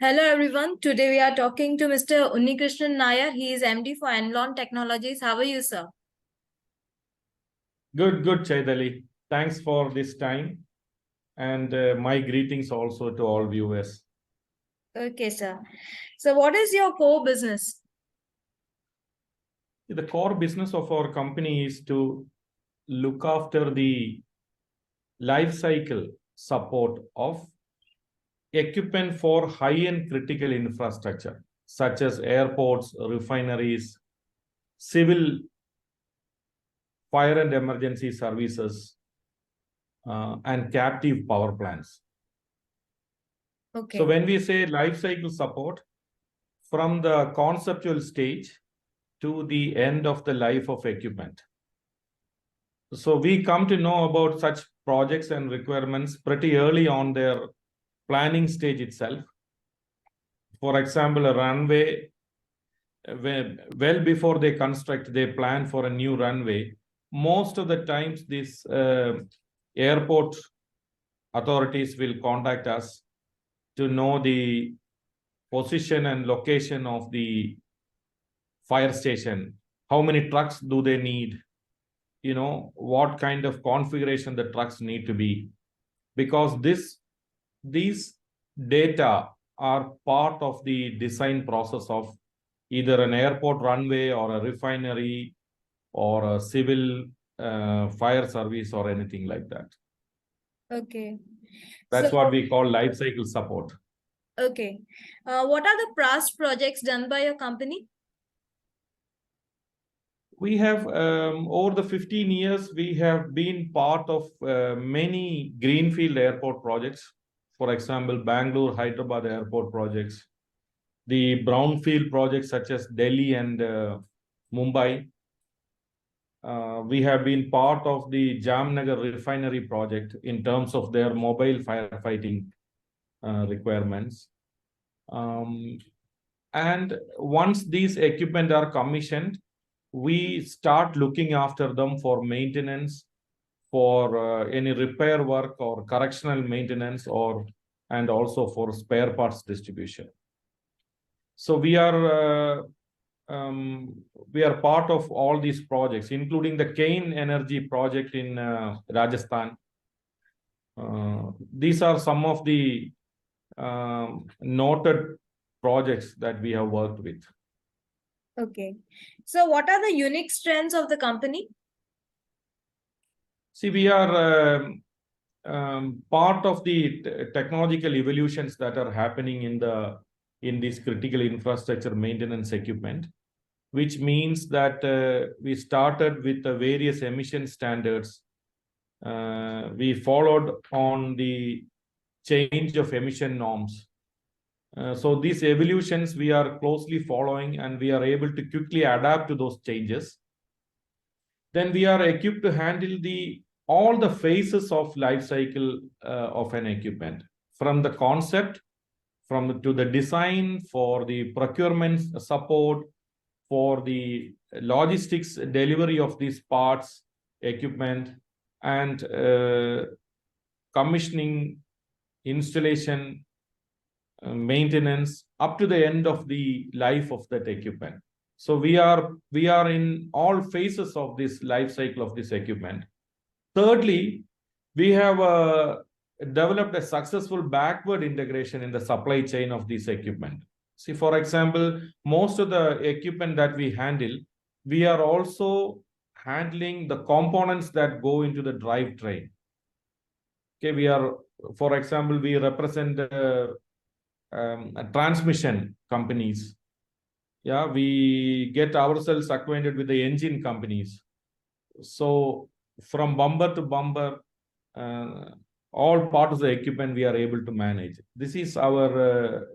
Hello everyone. Today we are talking to Mr. Unnikrishnan Nair. He is MD for Anlon Technologies. How are you, sir? Good, Chaitali. Thanks for this time. And my greetings also to all viewers. Okay, sir. So what is your core business? The core business of our company is to look after the life cycle support of equipment for high-end critical infrastructure, such as airports, refineries, civil fire and emergency services, and captive power plants. Okay. So when we say life cycle support, from the conceptual stage to the end of the life of equipment. So we come to know about such projects and requirements pretty early on their planning stage itself. For example, a runway, well before they construct, they plan for a new runway. Most of the times, these airport authorities will contact us to know the position and location of the fire station. How many trucks do they need? What kind of configuration the trucks need to be, because these data are part of the design process of either an airport runway or a refinery or a civil fire service or anything like that. Okay. That's what we call life cycle support. Okay. What are the past projects done by your company? We have, over the 15 years, we have been part of many greenfield airport projects. For example, Bangalore, Hyderabad airport projects, the brownfield projects such as Delhi and Mumbai. We have been part of the Jamnagar refinery project in terms of their mobile firefighting requirements. And once these equipment are commissioned, we start looking after them for maintenance, for any repair work or correctional maintenance, and also for spare parts distribution. So we are part of all these projects, including the Kane Energy project in Rajasthan. These are some of the noted projects that we have worked with. Okay. So what are the unique strengths of the company? See, we are part of the technological evolutions that are happening in this critical infrastructure maintenance equipment, which means that we started with the various emission standards. We followed on the change of emission norms. So these evolutions we are closely following, and we are able to quickly adapt to those changes. Then we are equipped to handle all the phases of life cycle of an equipment, from the concept, to the design, for the procurement support, for the logistics delivery of these parts, equipment, and commissioning, installation, maintenance, up to the end of the life of that equipment. So we are in all phases of this life cycle of this equipment. Thirdly, we have developed a successful backward integration in the supply chain of this equipment. See, for example, most of the equipment that we handle, we are also handling the components that go into the drivetrain. Okay, for example, we represent transmission companies. Yeah, we get ourselves acquainted with the engine companies. So from bumper to bumper, all parts of the equipment we are able to manage. This is our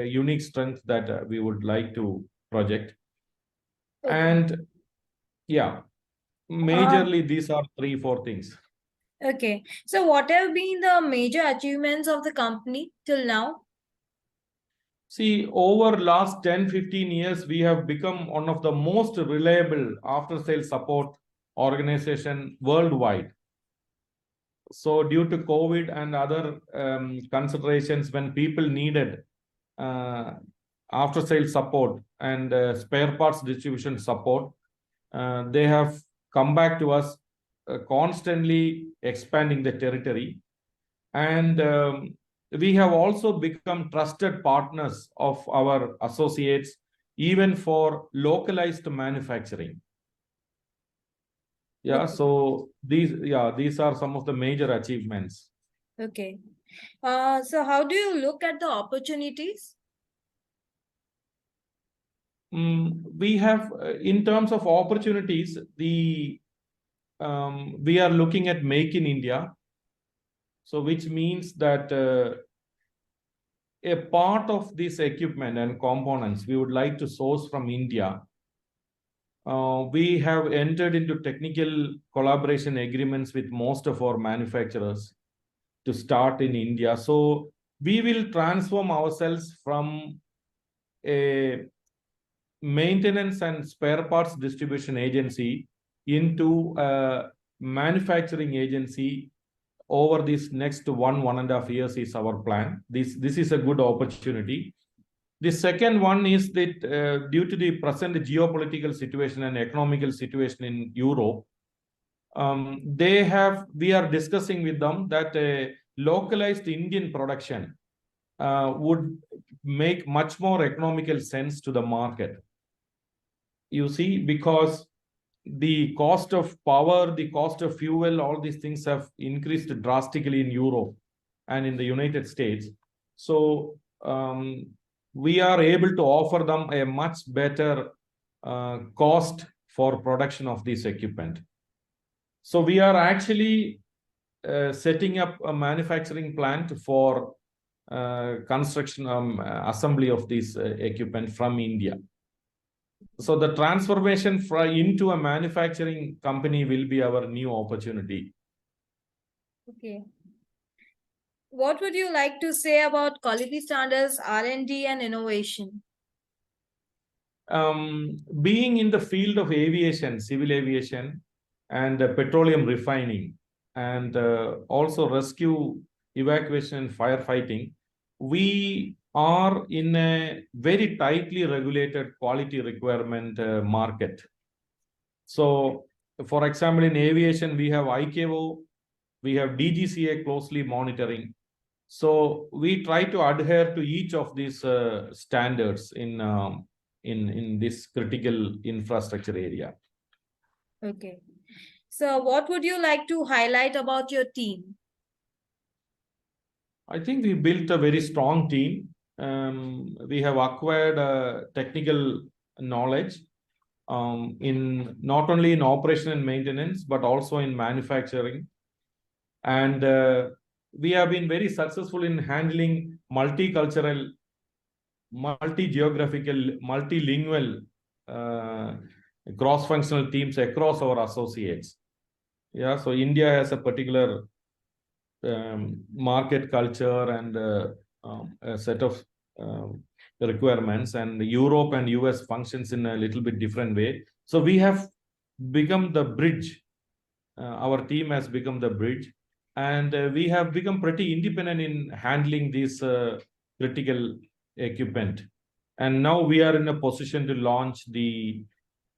unique strength that we would like to project. Okay. And yeah, majorly these are 3-4 things. Okay. So what have been the major achievements of the company till now? See, over last 10-15 years, we have become one of the most reliable after-sales support organization worldwide. So due to COVID and other considerations, when people needed after sales support and spare parts distribution support. They have come back to us, constantly expanding the territory. And we have also become trusted partners of our associates, even for localized manufacturing. Yeah, Okay. so these are some of the major achievements. Okay. So how do you look at the opportunities? We have, in terms of opportunities, we are looking at Make in India. So which means that a part of this equipment and components we would like to source from India. We have entered into technical collaboration agreements with most of our manufacturers to start in India. So we will transform ourselves from a maintenance and spare parts distribution agency into a manufacturing agency over this next 1.5 years is our plan. This is a good opportunity. The second one is that due to the present geopolitical situation and economical situation in Europe, we are discussing with them that localized Indian production would make much more economical sense to the market. You see, because the cost of power, the cost of fuel, all these things have increased drastically in Europe and in the United States. So we are able to offer them a much better cost for production of this equipment. So we are actually setting up a manufacturing plant for construction assembly of this equipment from India. So the transformation into a manufacturing company will be our new opportunity. Okay. What would you like to say about quality standards, R&D, and innovation? Being in the field of aviation, civil aviation, and petroleum refining, and also rescue, evacuation, and firefighting, we are in a very tightly regulated quality requirement market. So, for example, in aviation, we have ICAO, we have DGCA closely monitoring. So we try to adhere to each of these standards in this critical infrastructure area. Okay. So what would you like to highlight about your team? I think we built a very strong team. We have acquired technical knowledge in not only in operation and maintenance, but also in manufacturing. And we have been very successful in handling multicultural, multi-geographical, multilingual cross-functional teams across our associates. Yeah, so India has a particular market culture and a set of requirements, and Europe and US functions in a little bit different way. So we have become the bridge. Our team has become the bridge, and we have become pretty independent in handling this critical equipment. And now we are in a position to launch the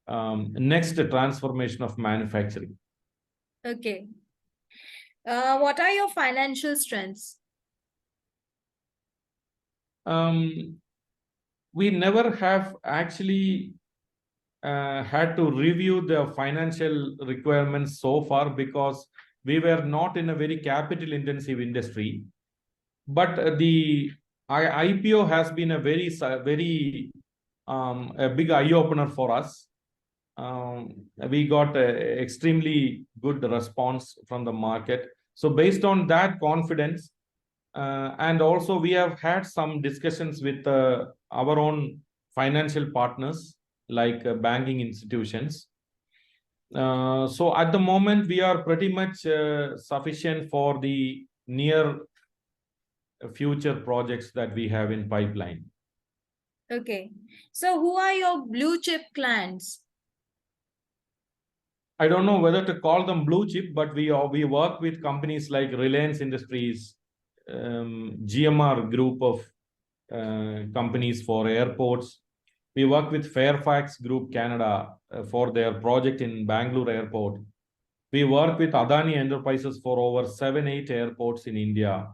next transformation of manufacturing. Okay. What are your financial strengths? We never have actually had to review the financial requirements so far, because we were not in a very capital intensive industry. But the IPO has been a very a big eye opener for us. We got a extremely good response from the market. So based on that confidence, and also we have had some discussions with our own financial partners, like banking institutions. So at the moment, we are pretty much sufficient for the near future projects that we have in pipeline. Okay. So who are your blue chip clients? I don't know whether to call them blue chip, but we work with companies like Reliance Industries, GMR Group of companies for airports. We work with Fairfax Group Canada for their project in Bangalore Airport. We work with Adani Enterprises for over 7-8 airports in India.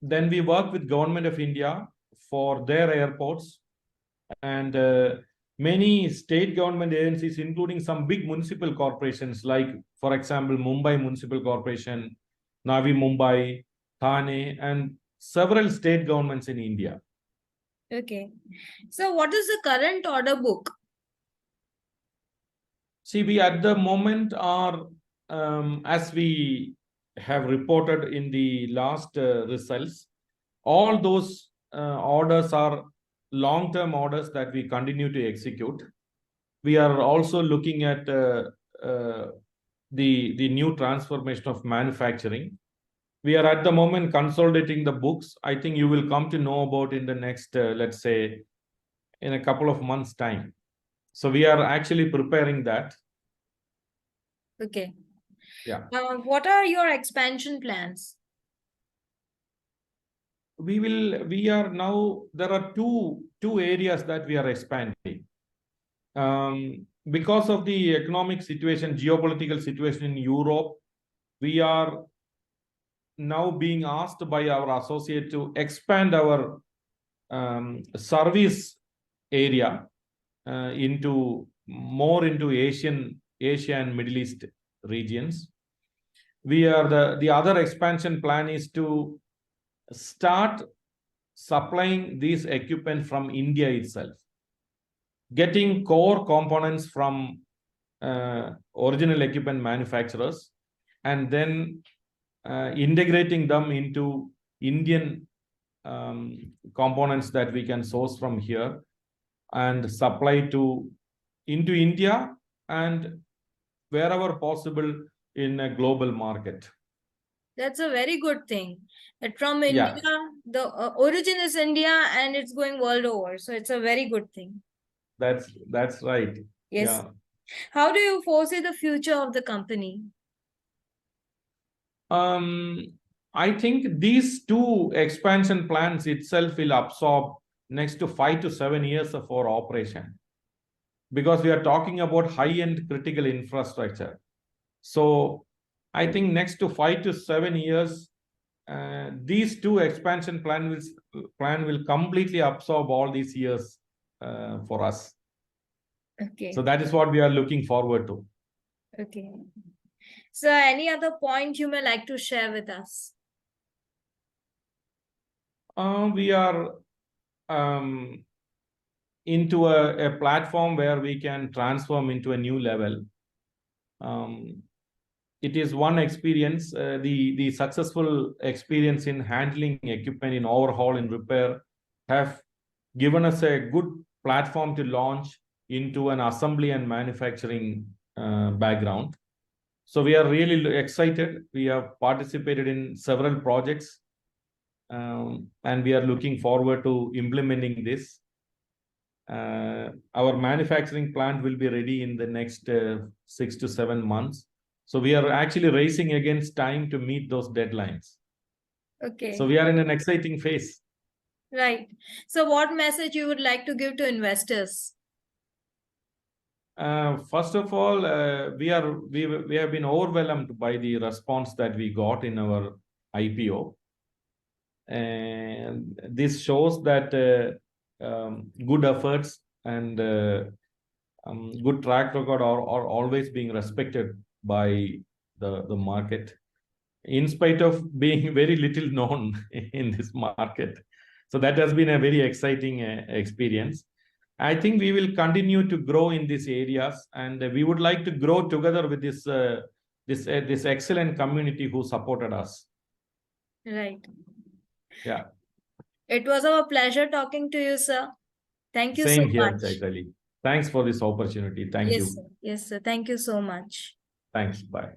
Then we work with Government of India for their airports and many state government agencies, including some big municipal corporations like, for example, Mumbai Municipal Corporation, Navi Mumbai, Thane, and several state governments in India. Okay. So what is the current order book? See, we at the moment are, as we have reported in the last results, all those orders are long-term orders that we continue to execute. We are also looking at the new transformation of manufacturing. We are at the moment consolidating the books. I think you will come to know about in the next, let's say, in a couple of months' time. So we are actually preparing that. Okay. Yeah. What are your expansion plans? We are now, there are two areas that we are expanding. Because of the economic situation, geopolitical situation in Europe, we are now being asked by our associate to expand our service area into Asia and Middle East regions. We are the other expansion plan is to start supplying these equipment from India itself, getting core components from original equipment manufacturers, and then integrating them into Indian components that we can source from here and supply into India and wherever possible in a global market. That's a very good thing. That from India, the origin is India and it's going world over. So it's a very good thing. That's right. Yes. Yeah. How do you foresee the future of the company? I think these two expansion plans itself will absorb next to 5 to 7 years of our operation, because we are talking about high-end critical infrastructure. So I think next to 5 to 7 years, these two expansion plan will completely absorb all these years for us. Okay. So that is what we are looking forward to. Okay. So any other point you may like to share with us? We are into a platform where we can transform into a new level. It is one experience, the successful experience in handling equipment in overhaul and repair have given us a good platform to launch into an assembly and manufacturing background. So we are really excited. We have participated in several projects and we are looking forward to implementing this. Our manufacturing plant will be ready in the next 6 to 7 months. So we are actually racing against time to meet those deadlines. Okay. So we are in an exciting phase. Right. So what message you would like to give to investors? First of all, we have been overwhelmed by the response that we got in our IPO. And this shows that good efforts and good track record are always being respected by the market, in spite of being very little known in this market. So that has been a very exciting experience. I think we will continue to grow in these areas, and we would like to grow together with this excellent community who supported us. Right. Yeah. It was our pleasure talking to you, sir. Thank you Same so here, much. Chaitali. Thanks for this opportunity. Thank you. Yes, sir. Yes, sir. Thank you so much. Thanks. Bye.